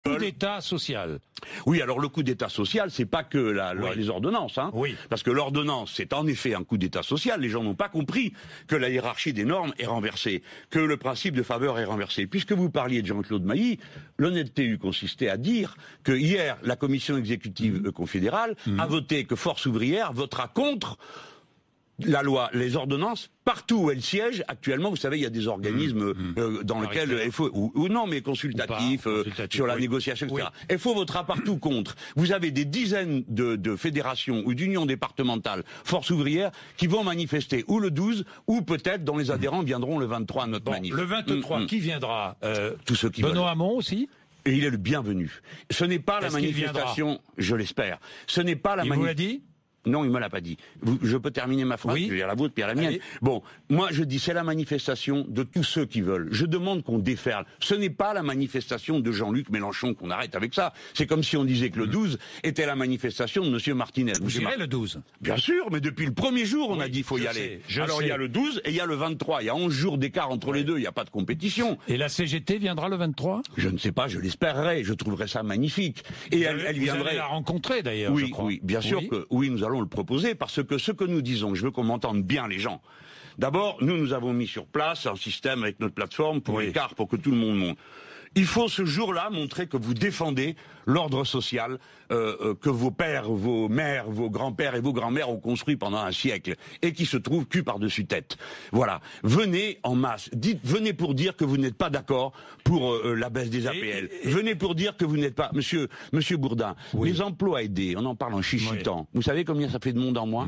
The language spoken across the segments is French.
coup d'État social. Oui, alors le coup d'État social, c'est pas que les ordonnances, hein. Oui. Parce que l'ordonnance, c'est en effet un coup d'État social. Les gens n'ont pas compris que la hiérarchie des normes est renversée, que le principe de faveur est renversé. Puisque vous parliez de Jean-Claude Mailly, l'honnêteté eût consisté à dire que hier, la commission exécutive confédérale a voté que Force ouvrière votera contre la loi, les ordonnances, partout où elles siègent, actuellement, vous savez, il y a des organismes dans lesquels il faut, ou non, mais consultatifs, sur la négociation, etc. FO votera partout contre. Vous avez des dizaines de fédérations ou d'unions départementales, force ouvrière, qui vont manifester ou le 12, ou peut-être, dont les adhérents viendront le 23 à notre manif. Le 23, qui viendra Tous ceux qui Benoît Hamon aussi. Et il est le bienvenu. Ce n'est pas la manifestation, je l'espère. Ce n'est pas la manifestation. Il vous l'a dit ? Non, il me l'a pas dit. Je peux terminer ma phrase? Oui. Je vais dire la vôtre, puis à la mienne. Bon, moi je dis c'est la manifestation de tous ceux qui veulent. Je demande qu'on déferle. Ce n'est pas la manifestation de Jean-Luc Mélenchon, qu'on arrête avec ça. C'est comme si on disait que le 12 était la manifestation de Monsieur Martinez. Vous irez le 12? Bien sûr, mais depuis le premier jour, on a dit il faut y aller. Alors il y a le 12 et il y a le 23. Il y a 11 jours d'écart entre les deux, il n'y a pas de compétition. Et la CGT viendra le 23? Je ne sais pas, je l'espérerais. Je trouverais ça magnifique. Et elle viendrait... Vous allez la rencontrer d'ailleurs, oui, je crois. Oui, bien sûr que oui, nous allons le proposer, parce que ce que nous disons, je veux qu'on m'entende bien les gens. D'abord, nous avons mis sur place un système avec notre plateforme pour l'écart, pour que tout le monde monte. Il faut ce jour-là montrer que vous défendez l'ordre social que vos pères, vos mères, vos grands-pères et vos grands-mères ont construit pendant un siècle et qui se trouve cul par-dessus tête. Voilà. Venez en masse. Venez pour dire que vous n'êtes pas d'accord pour la baisse des APL. Venez pour dire que vous n'êtes pas... Monsieur Bourdin, les emplois aidés, on en parle en chichitant. Vous savez combien ça fait de monde en moins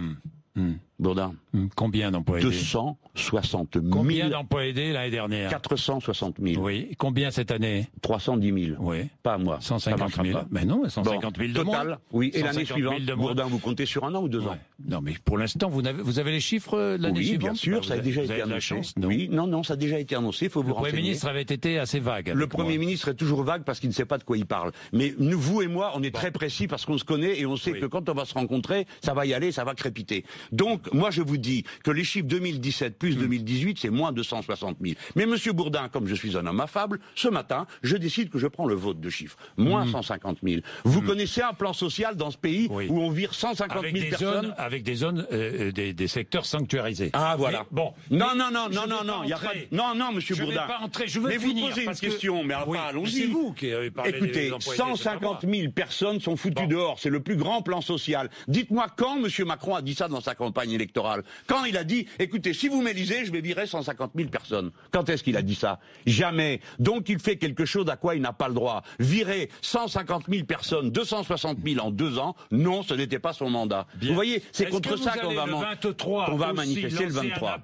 Bourdin. Combien d'emplois aidés? 260 000. Combien d'emplois aidés l'année dernière? 460 000. Oui. Combien cette année? 310 000. Oui. Pas à moi. 150 000. Mais non, 150 000 de total, moins. Oui. Et l'année suivante, Bourdin, vous comptez sur un an ou 2 ans? Non, mais pour l'instant, vous avez les chiffres de l'année suivante? Oui, bien sûr, ça a déjà été annoncé. Oui, non, ça a déjà été annoncé, il faut vous renseigner. Le Premier ministre avait été assez vague. Le Premier ministre est toujours vague parce qu'il ne sait pas de quoi il parle. Mais nous, vous et moi, on est très précis parce qu'on se connaît et on sait que quand on va se rencontrer, ça va y aller, ça va crépiter. Donc, moi, je vous dis que les chiffres 2017 plus 2018, c'est moins 260 000. Mais Monsieur Bourdin, comme je suis un homme affable, ce matin, je décide que je prends le vote de chiffres. Moins 150 000. Vous connaissez un plan social dans ce pays où on vire 150 000 personnes avec des zones, des secteurs sanctuarisés. Ah, voilà. Mais, bon. Non, il y a pas... Non, Monsieur Bourdin. Je ne vais pas entrer, je veux finir. Mais vous posez une question, mais allons-y. C'est vous qui avez parlé. Écoutez, 150 000 personnes sont foutues dehors. C'est le plus grand plan social. Dites-moi quand Monsieur Macron a dit ça dans sa campagne électorale? Quand il a dit, écoutez, si vous m'élisez, je vais virer 150 000 personnes. Quand est-ce qu'il a dit ça? Jamais. Donc il fait quelque chose à quoi il n'a pas le droit. Virer 150 000 personnes, 260 000 en 2 ans, non, ce n'était pas son mandat. Vous voyez, c'est contre ça qu'on va manifester le 23.